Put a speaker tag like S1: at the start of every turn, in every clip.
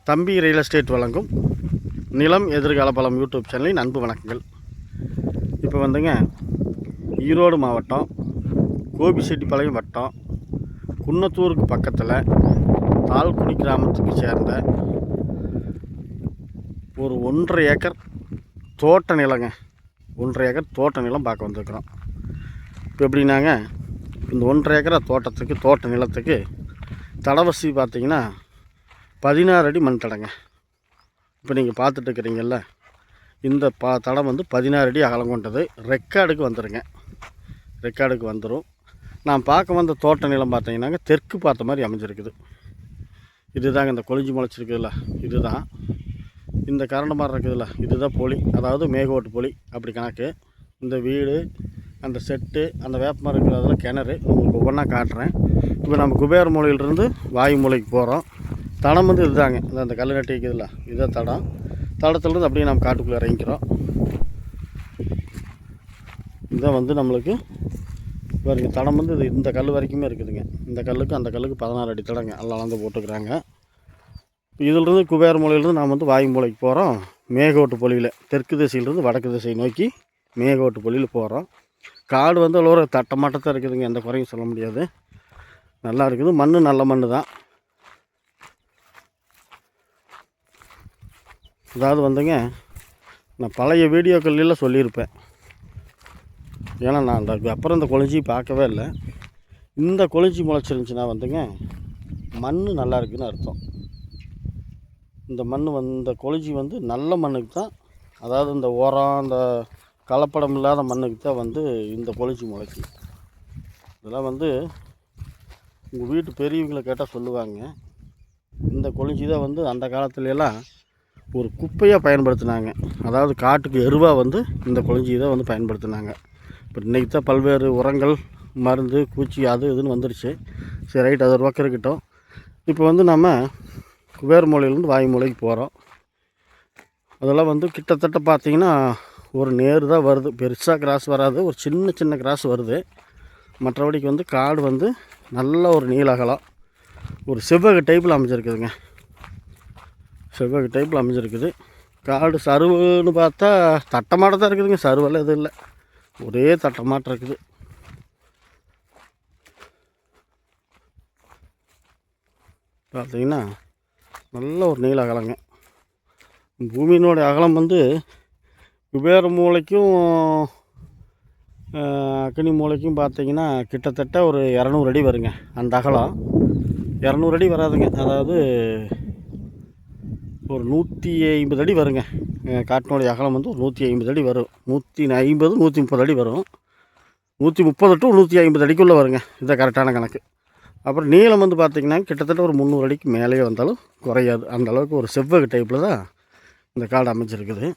S1: தம்பி real estate வழங்கும் நிலம் எதிர்கால பலம் யூடியூப் சேனலின் அன்பு வணக்கங்கள். இப்போ வந்துங்க ஈரோடு மாவட்டம் கோபிச்செட்டிப்பாளையம் வட்டம் குன்னத்தூருக்கு பக்கத்தில் தாழ்குடி கிராமத்துக்கு சேர்ந்த ஒரு 1.5 ஏக்கர் தோட்ட நிலங்க. 1.5 ஏக்கர் தோட்ட நிலம் பார்க்க வந்துருக்குறோம். இப்போ எப்படின்னாங்க, இந்த 1.5 ஏக்கரை தோட்ட நிலத்துக்கு தடவசி பார்த்திங்கன்னா 16 அடி மண் தடங்க. இப்போ நீங்கள் பார்த்துட்டு இருக்கிறீங்கல்ல, இந்த தடம் வந்து 16 அடி அகலம் கொண்டது. ரெக்கார்டுக்கு வந்துடும். நான் பார்க்க வந்த தோட்ட நிலம் பார்த்தீங்கன்னாங்க தெற்கு பார்த்த மாதிரி அமைஞ்சிருக்குது. இதுதாங்க இந்த கொழிஞ்சி முளைச்சிருக்குதுல்ல, இதுதான் இந்த கரண்டு மாதிரி இருக்குதுல்ல, இதுதான் பொலி, அதாவது மேகோட்டு பொலி அப்படி கணக்கு. இந்த வீடு, அந்த செட்டு, அந்த வேப்பமரம் இருக்குது, அதில் கிணறு உங்களுக்கு ஒவ்வொன்றா காட்டுறேன். இப்போ நம்ம குபேர மூலையிலிருந்து வாயு மூலைக்கு போகிறோம். தடம் வந்து இதுதாங்க, அந்த கல் நட்டி இருக்குதுல்ல, இதுதான் தடம். தடத்துலேருந்து அப்படியே நம்ம காட்டுக்குள்ளே இறங்கிக்கிறோம். இதான் வந்து நம்மளுக்கு பாருங்க, தடம் வந்து இந்த கல் வரைக்குமே இருக்குதுங்க. இந்த கல்லுக்கு அந்த கல்லுக்கு 16 அடி தடங்க, எல்லாம் அளந்து போட்டுக்கிறாங்க. இதிலிருந்து குபேர மூலையிலிருந்து நாம் வந்து வாயு மூலைக்கு போகிறோம். மேகோட்டு பொலியில் தெற்கு திசையிலிருந்து வடக்கு திசை நோக்கி மேகோட்டு பொலியில் போகிறோம். காடு வந்து அவ்வளோ ஒரு தட்டமாட்டத்தான் இருக்குதுங்க, எந்த குறையும் சொல்ல முடியாது. நல்லா இருக்குது. மண் நல்ல மண் தான். அதாவது வந்துங்க, நான் பழைய வீடியோக்கள்லாம் சொல்லியிருப்பேன். ஏன்னா நான் அப்புறம் இந்த கொழிஞ்சி பார்க்கவே இல்லை. இந்த கொழிஞ்சி முளைச்சிருந்துச்சுன்னா வந்துங்க மண் நல்லா இருக்குதுன்னு அர்த்தம். இந்த மண் இந்த கொழிஞ்சி வந்து நல்ல மண்ணுக்கு தான், அதாவது இந்த உரம், இந்த கலப்படம் இல்லாத மண்ணுக்கு தான் வந்து இந்த கொழிஞ்சி முளைக்கும். இதெல்லாம் வந்து உங்கள் வீட்டு பெரியவங்களை கேட்டால் சொல்லுவாங்க. இந்த கொழிஞ்சி தான் வந்து அந்த காலத்துலலாம் ஒரு குப்பையாக பயன்படுத்தினாங்க. அதாவது காட்டுக்கு எருவாக வந்து இந்த கொழிஞ்சி தான் வந்து பயன்படுத்தினாங்க. இப்போ இன்றைக்கி தான் பல்வேறு உரங்கள், மருந்து, பூச்சி அது இதுன்னு வந்துடுச்சு. சரி, ரைட், அது ஒரு பக்கம் இருக்கட்டும். இப்போ வந்து நம்ம குபேர மூலையிலேருந்து வாயு மூலைக்கு போகிறோம். அதெல்லாம் வந்து கிட்டத்தட்ட பார்த்திங்கன்னா ஒரு நேர் தான் வருது, பெருசாக கிராஸ் வராது, ஒரு சின்ன கிராஸ் வருது. மற்றபடிக்கு வந்து காடு வந்து நல்ல ஒரு நீளகலம், ஒரு செவ்வக டைப்பில் அமைஞ்சிருக்குதுங்க. செவ்வக டைப்பில் அமைஞ்சிருக்குது. காடு சருவுன்னு பார்த்தா தட்டமாட்ட தான் இருக்குதுங்க, சருவெல்லாம் எதுவும் இல்லை, ஒரே தட்டமாட்டம் இருக்குது. பார்த்தீங்கன்னா நல்ல ஒரு நீள அகலங்க. பூமியினுடைய அகலம் வந்து குபேர மூலைக்கும் அக்னி மூலைக்கும் பார்த்திங்கன்னா கிட்டத்தட்ட ஒரு 200 அடி வருங்க. அந்த அகலம் 200 அடி வராதுங்க, அதாவது ஒரு 150 அடி வருங்க. காட்டினுடைய அகலம் வந்து ஒரு 150 அடி வரும். 150 130 அடி வரும். 130 டு 150 அடிக்குள்ளே வருங்க, இதுதான் கரெக்டான கணக்கு. அப்புறம் நீளம் வந்து பார்த்திங்கன்னா கிட்டத்தட்ட ஒரு 300 அடிக்கு மேலேயே வந்தாலும் குறையாது. அந்த அளவுக்கு ஒரு செவ்வக டைப்பில் தான் இந்த காடு அமைச்சிருக்குது.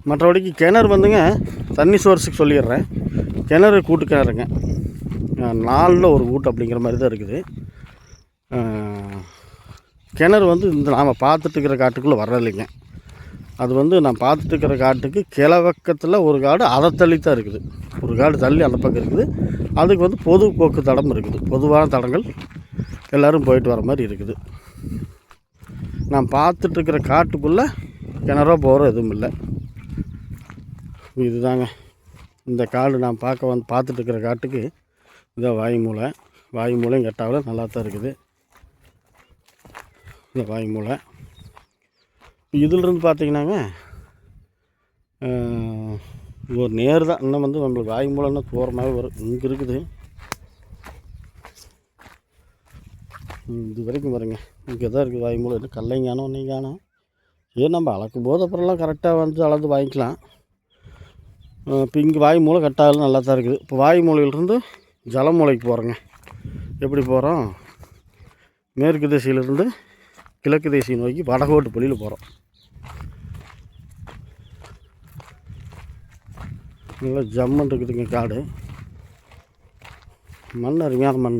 S1: மற்றபடிக்கு கிணறு வந்துங்க, தண்ணி சோர்ஸுக்கு சொல்லிடுறேன். கிணறு கூட்டு கிணறுங்க, 4ல் ஒரு கூட்டு அப்படிங்கிற மாதிரி தான் இருக்குது. கிணறு வந்து இந்த நாம் பார்த்துட்டுருக்கிற காட்டுக்குள்ளே வர்றதில்லைங்க. அது வந்து நான் பார்த்துட்டுருக்கிற காட்டுக்கு கிழவக்கத்தில் ஒரு காடு, அதை தள்ளி தான் இருக்குது. ஒரு காடு தள்ளி அந்த பக்கம் இருக்குது. அதுக்கு வந்து பொது போக்கு தடம் இருக்குது, பொதுவான தடங்கள் எல்லோரும் போயிட்டு வர மாதிரி இருக்குது. நான் பார்த்துட்ருக்கிற காட்டுக்குள்ளே கிணறோ போகிற எதுவும் இல்லை. இதுதாங்க இந்த காடு நான் பார்த்துட்ருக்கிற காட்டுக்கு இதான் வாயு மூலையும் கெட்டாவில் நல்லா தான் இருக்குது. இந்த வாயு மூலை இதிலிருந்து பார்த்திங்கன்னாங்க ஒரு நேர் தான். இன்னும் வந்து நம்மளுக்கு வாயு மூலைன்னா தூரமாகவே வரும். இங்கே இருக்குது, இது வரைக்கும் வருங்க. இங்கே தான் இருக்குது வாயு மூலை. இன்னும் கல்லைங்கானோ ஒன்றைங்கானோ. ஏன் நம்ம அளக்கும் போது அப்புறம்லாம் கரெக்டாக வந்து அளந்து வாங்கிக்கலாம். இப்போ இங்கே வாயு மூலை கட்டாலும் நல்லா தான் இருக்குது. இப்போ வாயு மூலையிலிருந்து ஜலமூலைக்கு போகிறோங்க. எப்படி போகிறோம்? மேற்கு திசையிலிருந்து கிழக்கு திசை நோக்கி வடகோட்டு பொலியில் போகிறோம். நல்லா ஜம்மன் இருக்குதுங்க காடு. மண் அருமையான மண்,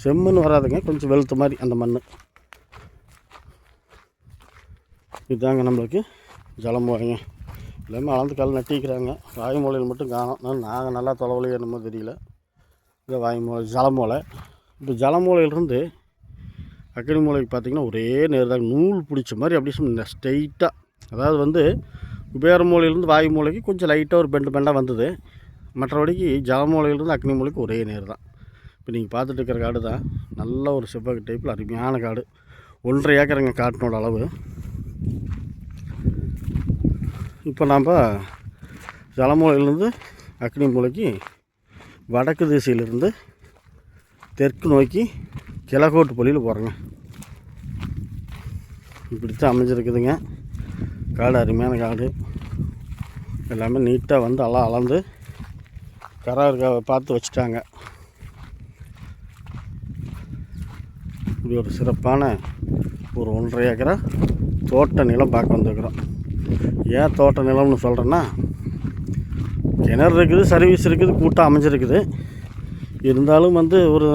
S1: செம்மண் வராதுங்க, கொஞ்சம் வெளுத்த மாதிரி அந்த மண். இதுதாங்க நம்மளுக்கு ஜலமூலைங்க. எல்லாமே அளந்து கல் நட்டிக்கிறாங்க. வாயு மூலையில் மட்டும் காணோம். நாங்கள் நல்லா தொலைவலையே என்னமோ தெரியல. இதை வாயு மூலை, ஜலமூலை. இப்போ ஜலமூலையிலிருந்து அக்னி மூலைக்கு பார்த்திங்கன்னா ஒரே நேர் தான், நூல் பிடிச்ச மாதிரி அப்படியே ஸ்ட்ரெயிட்டாக. அதாவது வந்து குபேர மூலையிலேருந்து வாயு மூலைக்கு கொஞ்சம் லைட்டாக ஒரு பெண்டாக வந்தது. மற்றபடிக்கு ஜலமூலையிலேருந்து அக்னி மூலைக்கு ஒரே நேர் தான். இப்போ நீங்கள் பார்த்துட்டு இருக்கிற காடு தான் நல்ல ஒரு செவ்வக டைப்பில் அருமையான காடு. 1.5 ஏக்கருங்க காட்டினோட அளவு. இப்போ நாம் ஜலமூலையிலேருந்து அக்னி மூலைக்கு வடக்கு திசையிலிருந்து தெற்கு நோக்கி கிழக்கோட்டு பள்ளியில் போகிறேங்க. இப்படித்தான் அமைஞ்சிருக்குதுங்க காடு. அருமையான காடு. எல்லாமே நீட்டாக வந்து எல்லாம் அளந்து கரை பார்த்து வச்சுட்டாங்க. இப்படி ஒரு சிறப்பான ஒரு 1.5 ஏக்கரா தோட்ட நிலம் பார்க்க வந்துருக்குறோம். ஏன் தோட்ட நிலம்னு சொல்கிறேன்னா, கிணறு இருக்குது, சர்வீஸ் இருக்குது, கூட்டம் அமைஞ்சிருக்குது. இருந்தாலும் வந்து ஒரு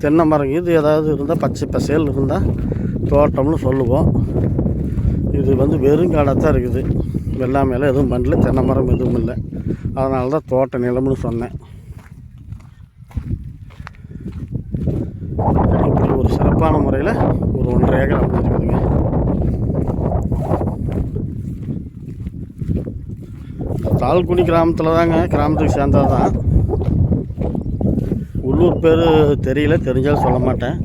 S1: தென்னை மரம் இது ஏதாவது இருந்தால் பச்சை பசேல் இருந்தால் தோட்டம்னு சொல்லுவோம். இது வந்து வெறும் காடாக தான் இருக்குது. வெள்ளாமை மேலே எதுவும் பண்ணல, தென்னை மரம் எதுவும் இல்லை. அதனால தான் தோட்ட நிலம்னு சொன்னேன். இப்படி ஒரு சிறப்பான முறையில் ஒரு 1.5 ஏக்கர் அமைஞ்சிருக்குதுங்க. தாழ்குடி கிராமத்தில் தாங்க, கிராமத்துக்கு சேர்ந்தது தான். உள்ளூர் பேர் தெரியல, தெரிஞ்சாலும் சொல்ல மாட்டேன்.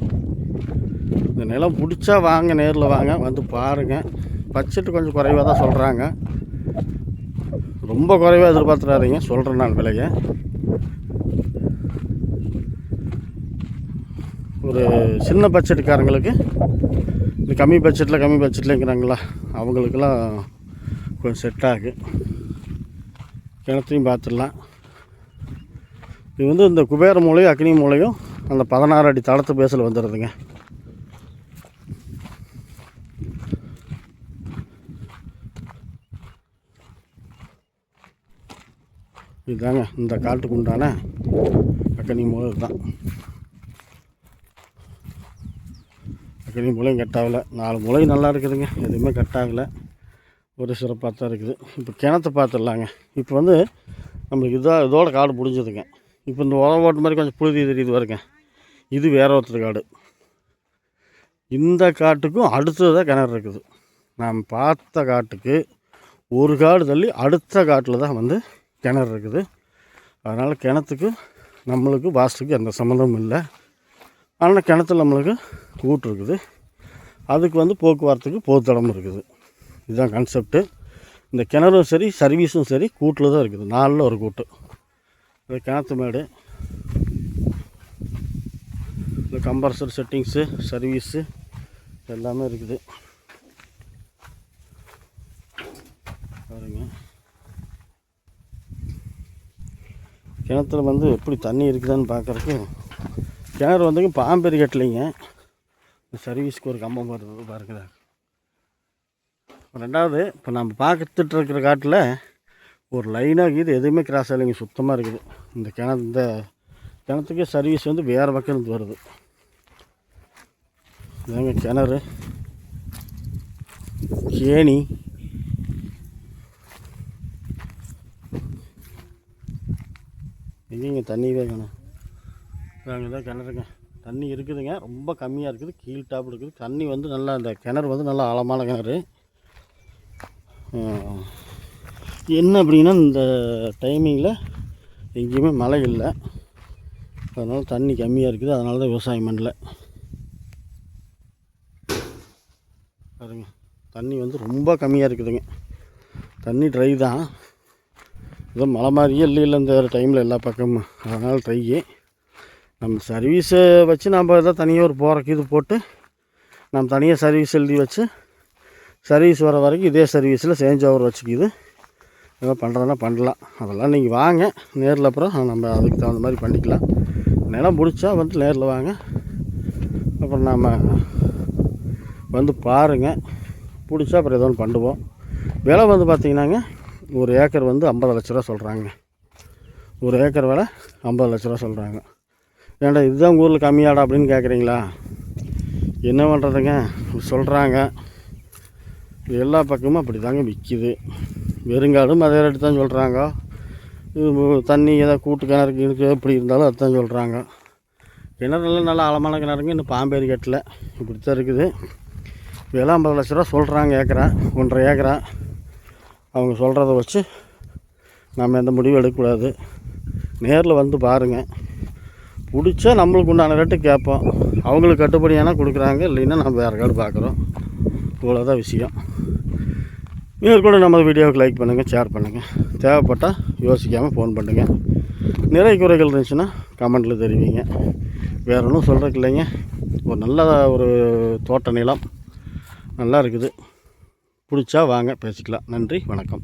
S1: இந்த நிலம் பிடிச்சா வாங்க, நேரில் வாங்க, வந்து பாருங்கள். பட்ஜெட்டு கொஞ்சம் குறைவாக தான் சொல்கிறாங்க. ரொம்ப குறைவாக எதிர்பார்த்துறாதீங்க, சொல்கிறேன் நான் விலையை. ஒரு சின்ன பட்ஜெட்டுக்காரங்களுக்கு, இந்த கம்மி பட்ஜெட்லேங்கிறாங்களா, அவங்களுக்கெல்லாம் கொஞ்சம் செட் ஆகும். கிணத்தையும் பார்த்துடலாம். இது வந்து இந்த குபேர மூலையும் அக்னி மூலையும் அந்த 16 அடி தளத்து பேஸில் வந்துடுதுங்க. இதுதாங்க இந்த காட்டுக்கு உண்டான அக்னி மூலை. இதுதான் அக்னி மூலையும் கட்டாகலை. 4 மூலையும் நல்லா இருக்குதுங்க, எதுவுமே கட்டாகலை. ஒரு சிறப்பாக தான் இருக்குது. இப்போ கிணத்தை பார்த்துடலாங்க. இப்போ வந்து நம்மளுக்கு இதோட காடு முடிஞ்சதுங்க. இப்போ இந்த உரம் ஓட்டு மாதிரி கொஞ்சம் புழுதி தெரியுது பாருங்க, இது வேற ஒருத்தர் காடு. இந்த காட்டுக்கும் அடுத்தது தான் கிணறு இருக்குது. நாம் பார்த்த காட்டுக்கு ஒரு காடு தள்ளி அடுத்த காட்டில் தான் வந்து கிணறு இருக்குது. அதனால் கிணத்துக்கு நம்மளுக்கு வாஸ்துக்கு எந்த சம்மந்தமும் இல்லை. ஆனால் கிணத்துல நம்மளுக்கு கூட்டு இருக்குது. அதுக்கு வந்து போக்குவரத்துக்கு பொதுத்தடம் இருக்குது. இதுதான் கான்செப்ட்டு. இந்த கிணறும் சரி, சர்வீஸும் சரி, கூட்டில் தான் இருக்குது. 4ல் ஒரு கூட்டு. இது கிணத்து மேடு. இந்த கம்ப்ரஸர் செட்டிங்ஸு, சர்வீஸு எல்லாமே இருக்குது பாருங்க. கிணத்துல வந்து எப்படி தண்ணி இருக்குதான்னு பார்க்குறக்கு கிணறு வந்துங்க பாம்பேரி கட்டலைங்க. சர்வீஸ்க்கு ஒரு கம்பம் வருது பாருக்குதா. 2வது இப்போ நம்ம பார்த்துட்டு இருக்கிற காட்டில் ஒரு லைனாக இது எதுவுமே கிராஸ் ஆகலைங்க, சுத்தமாக இருக்குது. இந்த கிணத்துக்கே சர்வீஸ் வந்து வேறு பக்கம் இருந்து வருது. இதாங்க கிணறு, கேணி. எங்கேங்க தண்ணியே வேணும். நாங்கள் தான் கிணறுங்க, தண்ணி இருக்குதுங்க, ரொம்ப கம்மியாக இருக்குது. கீழ் டாப் இருக்குது. தண்ணி வந்து நல்லா, இந்த கிணறு வந்து நல்லா ஆழமான கிணறு. என்ன அப்படின்னா, இந்த டைமிங்கில் எங்கேயுமே மழை இல்லை, அதனால் தண்ணி கம்மியாக இருக்குது. அதனால தான் விவசாயம் பண்ணல பாருங்க. தண்ணி வந்து ரொம்ப கம்மியாக இருக்குதுங்க. தண்ணி ட்ரை தான், ஏதோ மழை மாதிரியே இல்லை இந்த டைமில் எல்லா பக்கமும். அதனால் ட்ரையே. நம்ம சர்வீஸை வச்சு நம்ம எதாவது தனியாக ஒரு போகிறக்கு இது போட்டு நம்ம தனியாக சர்வீஸ் எழுதி வச்சு சர்வீஸ் வர வரைக்கும் இதே சர்வீஸில் சேஞ்ச் ஓவர் வச்சுக்கிது. ஏதோ பண்ணுறதுனா பண்ணலாம். அதெல்லாம் நீங்கள் வாங்க நேரில், அப்புறம் நம்ம அதுக்கு தகுந்த மாதிரி பண்ணிக்கலாம். நிலம் பிடிச்சா வந்து நேரில் வாங்க, அப்புறம் நாம் வந்து பாருங்கள். பிடிச்சா அப்புறம் ஏதோ ஒன்று பண்ணுவோம். விலை வந்து பார்த்திங்கன்னாங்க, ஒரு ஏக்கர் வந்து 50 லட்ச ரூபா சொல்கிறாங்க. ஒரு ஏக்கர் விலை 50 லட்ச ரூபா சொல்கிறாங்க. ஏன்டா இதுதான் உங்கள் ஊரில் கம்மியாடா அப்படின்னு கேட்குறீங்களா? என்ன பண்ணுறதுங்க, சொல்கிறாங்க. எல்லா பக்கமும் அப்படி தாங்க விற்கிது. வெறுங்காடும் அதே ரேட்டு தான் சொல்கிறாங்க. தண்ணி ஏதாவது கூட்டு கிணறு எப்படி இருந்தாலும் அதுதான் சொல்கிறாங்க. கிணறுலாம் நல்லா ஆழமான கிணறுங்க, இன்னும் பாம்பேரி கட்டல, இப்படி தான் இருக்குது. விலை 50 லட்ச ரூபா சொல்கிறாங்க ஏக்கரா, 1.5 ஏக்கரா. அவங்க சொல்கிறத வச்சு நம்ம எந்த முடிவும் எடுக்கக்கூடாது. நேரில் வந்து பாருங்கள், பிடிச்சா நம்மளுக்கு உண்டான ரேட்டு கேட்போம். அவங்களுக்கு கட்டுப்படியானா கொடுக்குறாங்க, இல்லைன்னா நம்ம வேறு காடு பார்க்குறோம். இவ்வளோதான் விஷயம். மேற்கொண்டு நம்ம வீடியோவுக்கு லைக் பண்ணுங்கள், ஷேர் பண்ணுங்கள். தேவைப்பட்டால் யோசிக்காமல் ஃபோன் பண்ணுங்கள். நிறை குறைகள் இருந்துச்சுன்னா கமெண்ட்டில் தெரிவிங்க. வேறு ஒன்றும் சொல்கிறதுக்கு இல்லைங்க. ஒரு நல்ல ஒரு தோட்ட நிலம் நல்லா இருக்குது. பிடிச்சா வாங்க பேசிக்கலாம். நன்றி, வணக்கம்.